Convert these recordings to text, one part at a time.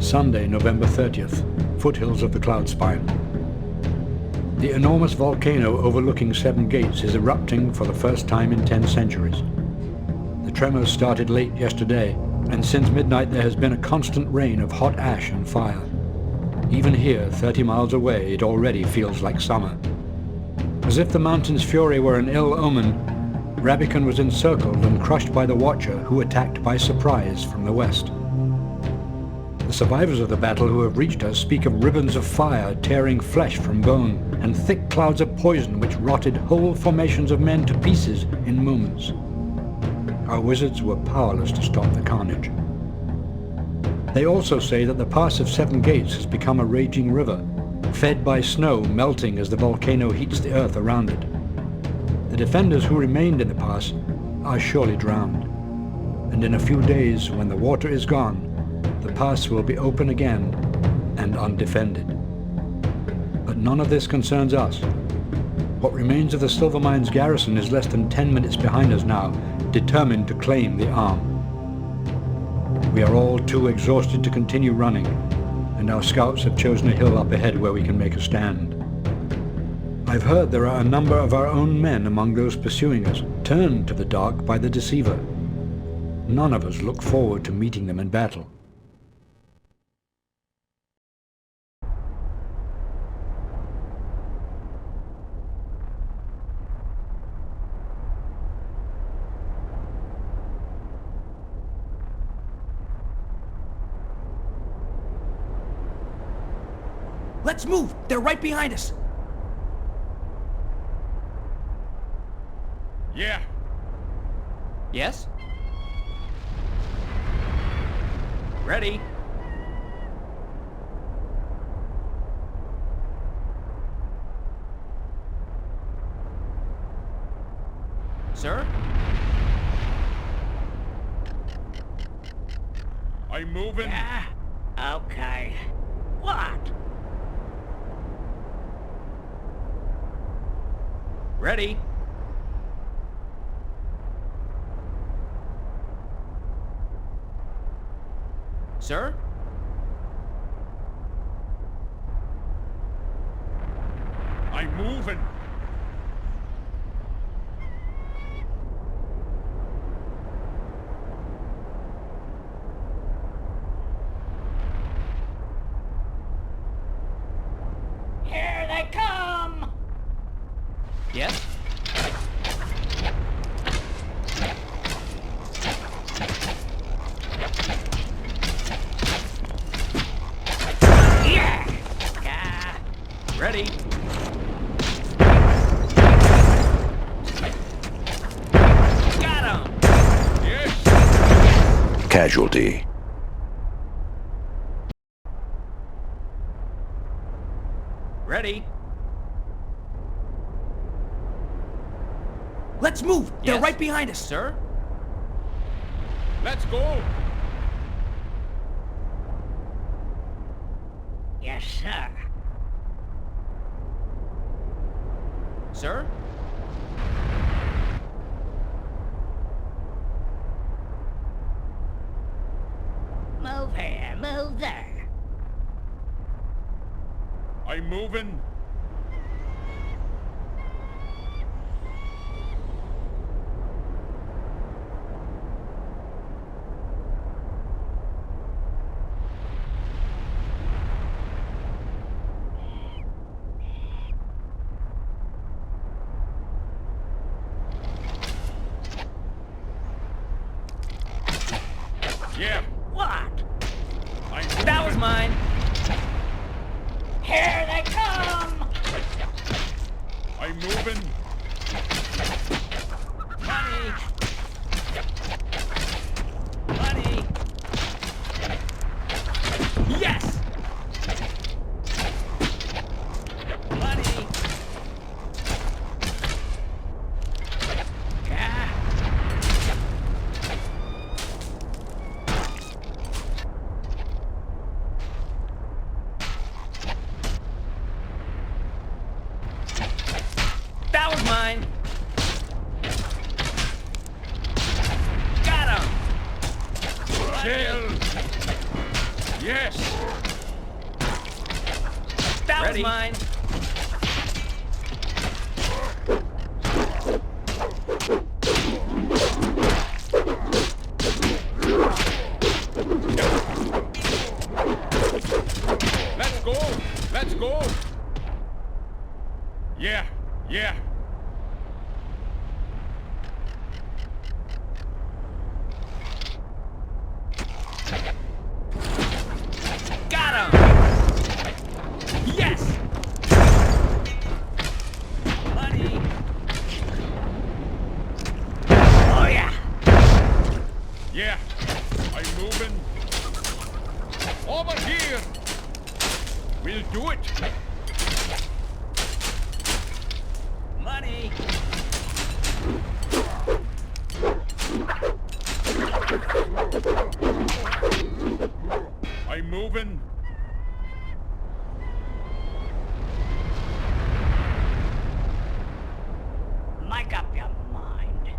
Sunday, November 30th, foothills of the cloud spine. The enormous volcano overlooking Seven Gates is erupting for the first time in 10 centuries. The tremors started late yesterday, and since midnight there has been a constant rain of hot ash and fire. Even here, 30 miles away, it already feels like summer. As if the mountain's fury were an ill omen, Rabican was encircled and crushed by the Watcher, who attacked by surprise from the west. The survivors of the battle who have reached us speak of ribbons of fire tearing flesh from bone, and thick clouds of poison which rotted whole formations of men to pieces in moments. Our wizards were powerless to stop the carnage. They also say that the Pass of Seven Gates has become a raging river, fed by snow melting as the volcano heats the earth around it. The defenders who remained in the pass are surely drowned, and in a few days, when the water is gone, the pass will be open again and undefended. But none of this concerns us. What remains of the Silvermine's garrison is less than 10 minutes behind us now, determined to claim the Arm. We are all too exhausted to continue running, and our scouts have chosen a hill up ahead where we can make a stand. I've heard there are a number of our own men among those pursuing us, turned to the dark by the Deceiver. None of us look forward to meeting them in battle. Let's move! They're right behind us! Yeah. Yes? Ready. Sir? I'm moving. Yeah, okay. What? Ready. Sir? I'm moving. Here they come! Yes? Yeah! Ready. Got him! Yes. Casualty. Ready. Let's move! They're Yes? right behind us, sir. Let's go. Yes, sir. Sir? Move here, move there. I'm moving. Yeah. What? I'm moving. That was mine. Here they come! I'm moving. Money. Money. Yes! Money. Yeah. That was mine. Got him. Kill. Yes. That Ready. was mine. Let's go. Let's go. Yeah. Yeah. Got him. Yes. Money. Oh yeah. Yeah. I'm moving. Over here. We'll do it. Money. I'm moving. Make up your mind.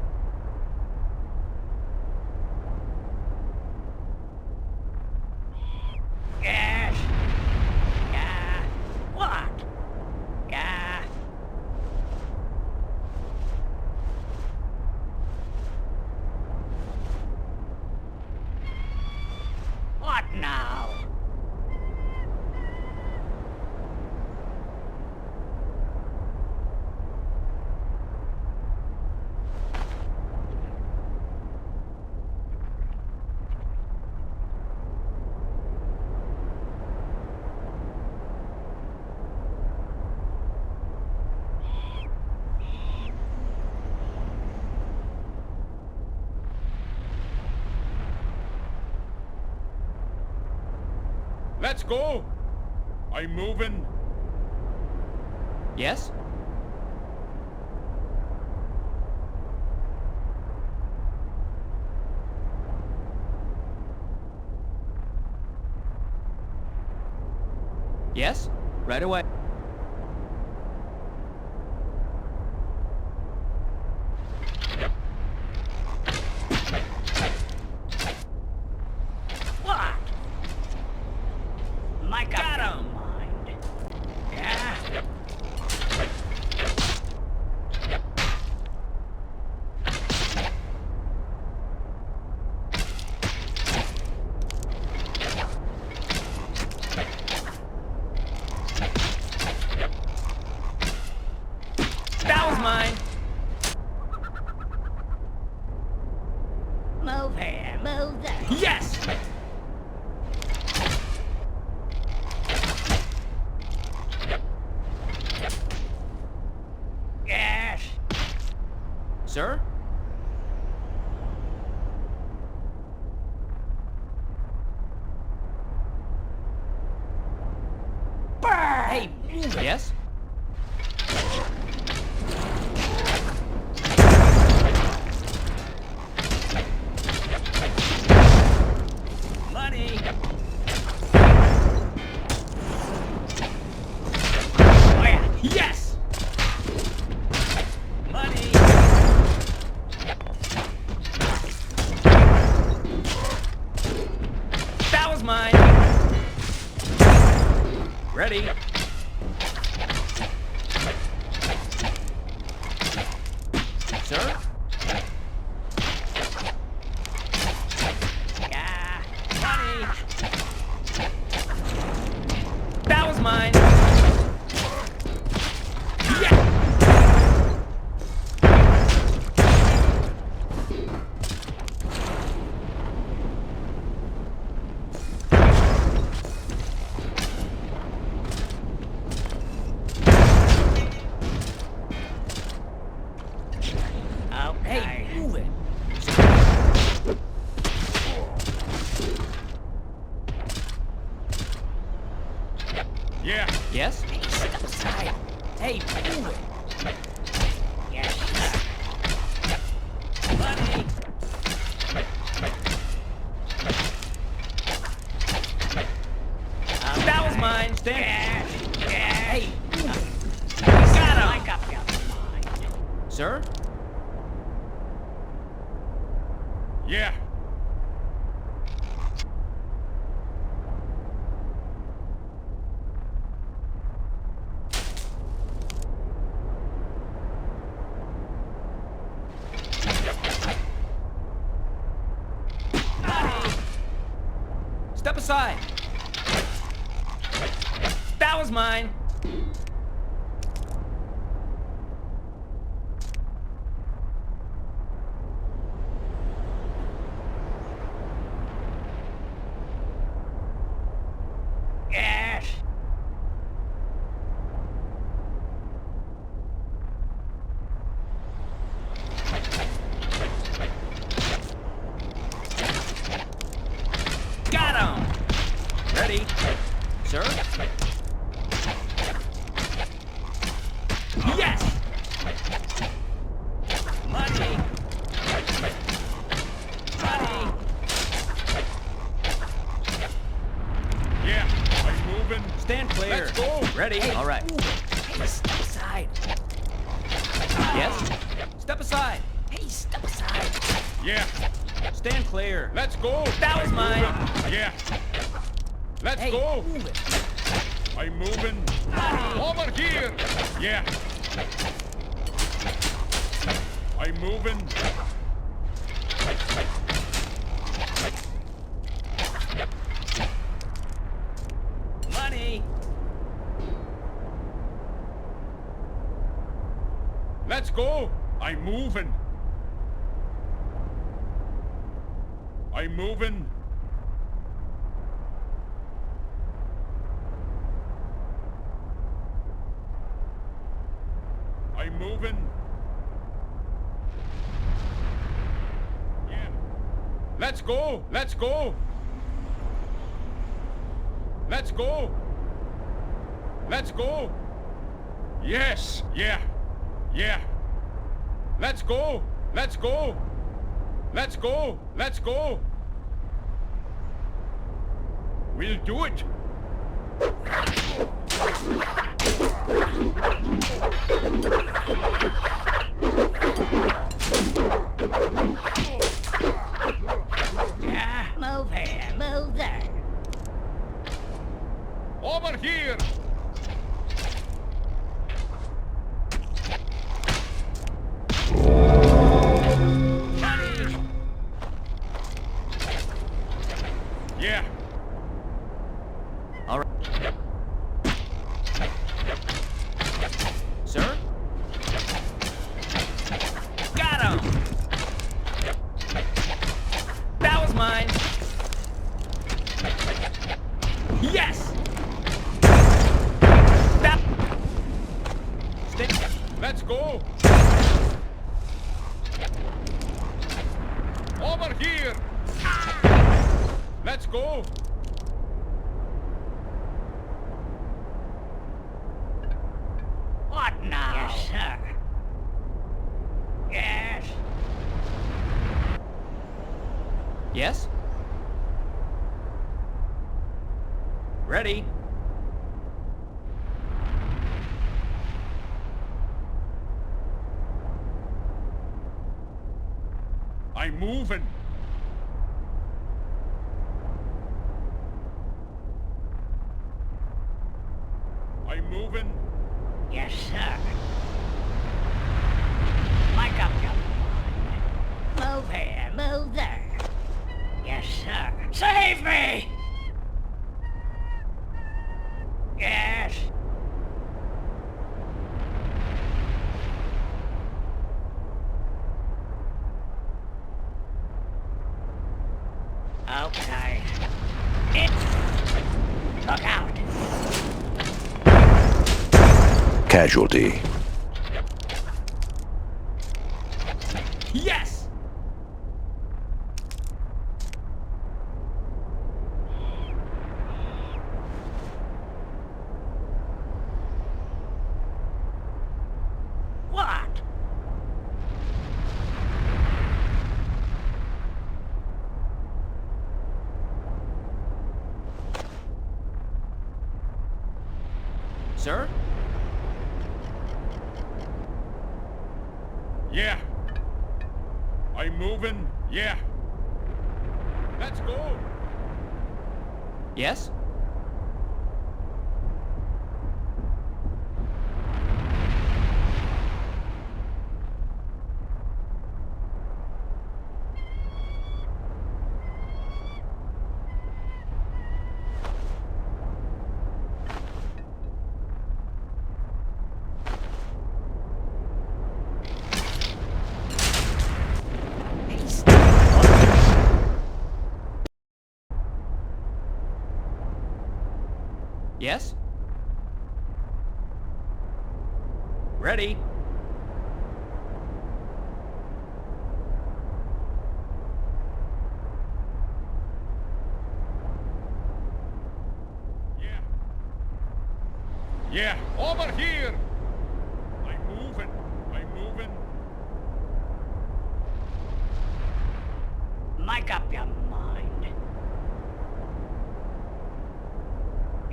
Yes. Yeah. What? Yeah. What now? Let's go. I'm moving. Yes? Yes? Right away. What? Make Got up him. your mind. Yeah. That was mine. Move here, move there. Yes. Yes. Sir? Hey, move it. Yes? Money. Oh yeah. Yes. Money. That was mine. Ready? Sir? Yeah. Money. That was mine. Yeah. Okay. Hey, move it. Yeah. Yes? Step aside. Hey, move it. Yes, sir. Money. That was mine. Stand. Yes. Yes. Hey, move it. Got Make him. up your mind. Sir? Yeah. aside. That was mine. Yes. Got him. Ready, sir? Yes. Money. Money. Yeah, I'm moving. Stand clear. Let's go. Ready? All right. Hey, step aside. Yes. Step aside. Hey, step aside. Yeah, Stand clear. let's go. That was mine. Yeah. Let's Hey, go. move it. I'm moving. Over here. Yeah. I'm moving. Money. Let's go. I'm moving. I'm moving. I'm moving. Yeah. Let's go. Let's go. Let's go. Let's go. Yes. Yeah. Yeah. Let's go. Let's go. Let's go. Let's go. We'll do it. Yeah. Move here. Move there. Over here. Money. Yeah. All right. Sir? Got him. That was mine. Yes. That. Stay. Let's go. Over here. Let's go. What now? Yes, sir. Yes. Yes. Ready. I'm moving. I'm moving. Yes, sir. Like up, young one. Move here. Move there. Yes, sir. Save me! Yes. Okay. Look out. Casualty. Yes. What? Sir? Yeah. I'm moving. Yeah. Let's go. Yes? Yes? Ready? Yeah. Yeah, over here. I'm moving. I'm moving. Make up your mind.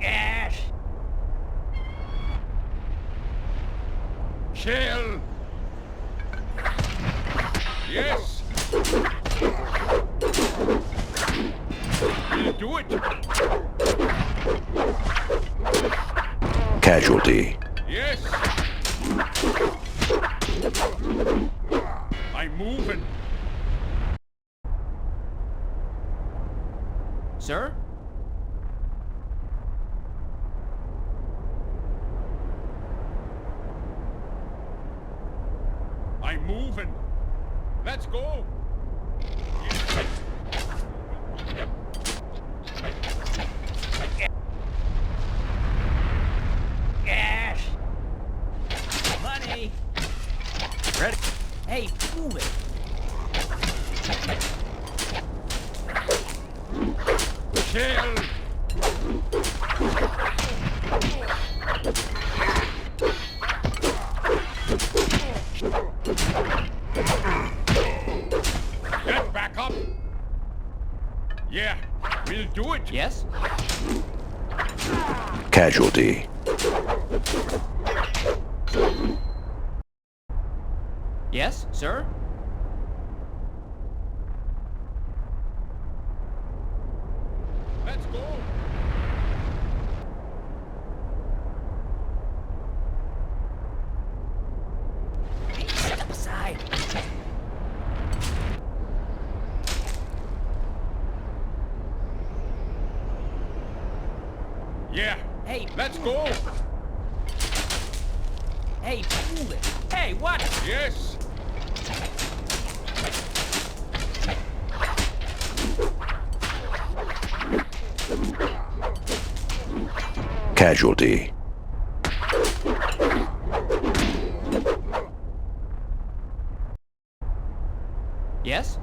Yes. Shell. Yes. We'll do it. Casualty. Yes. I'm moving. Sir? I'm moving. Let's go. Yes. Money! Ready? Hey, move it! Shell. Get back up. Yeah, we'll do it. Yes? Casualty. Yes, sir? Let's go. Hey, step aside. Yeah, Hey, let's go. hey, move it. Hey, what? Yes. Casualty. Yes?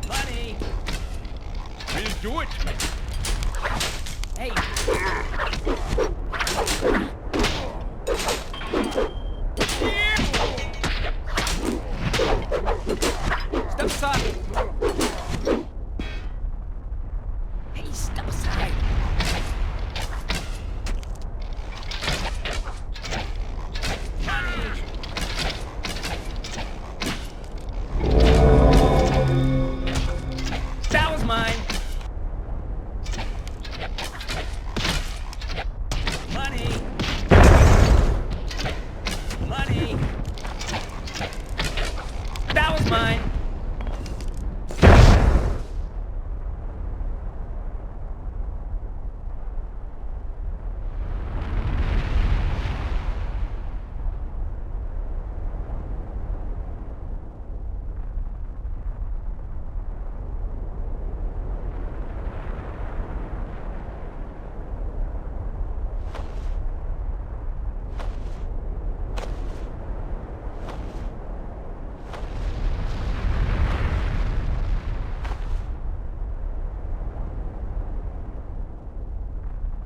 Money! We'll do it. Hey, Step aside! hey, step aside. That was mine! Money! Money! That was mine!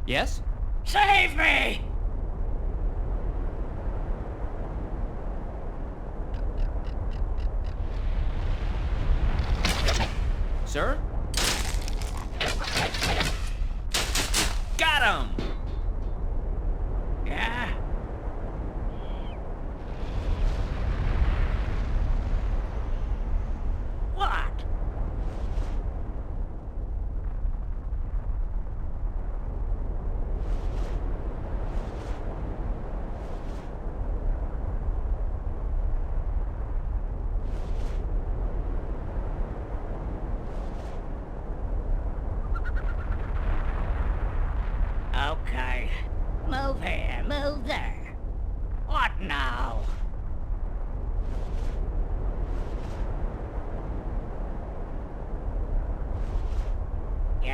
Yes? Save me! Sir? Got him! Yeah? What?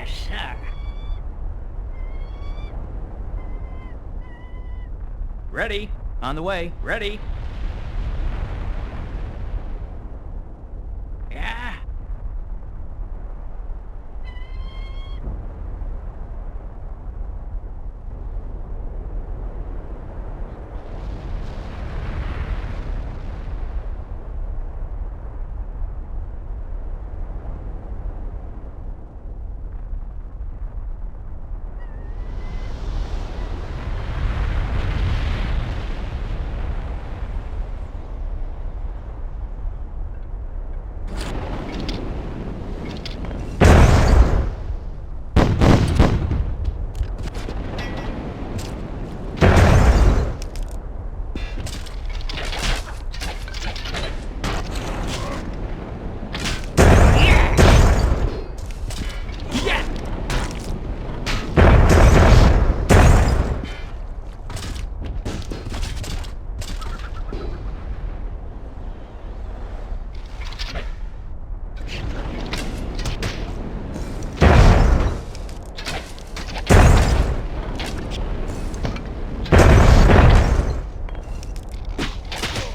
Yes, sir. Ready. On the way. Ready. Yeah?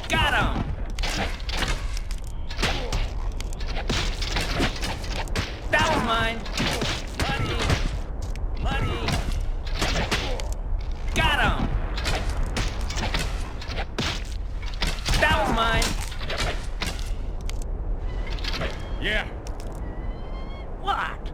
Got him! That was mine! Money! Money! Got him! That was mine! Yeah. What?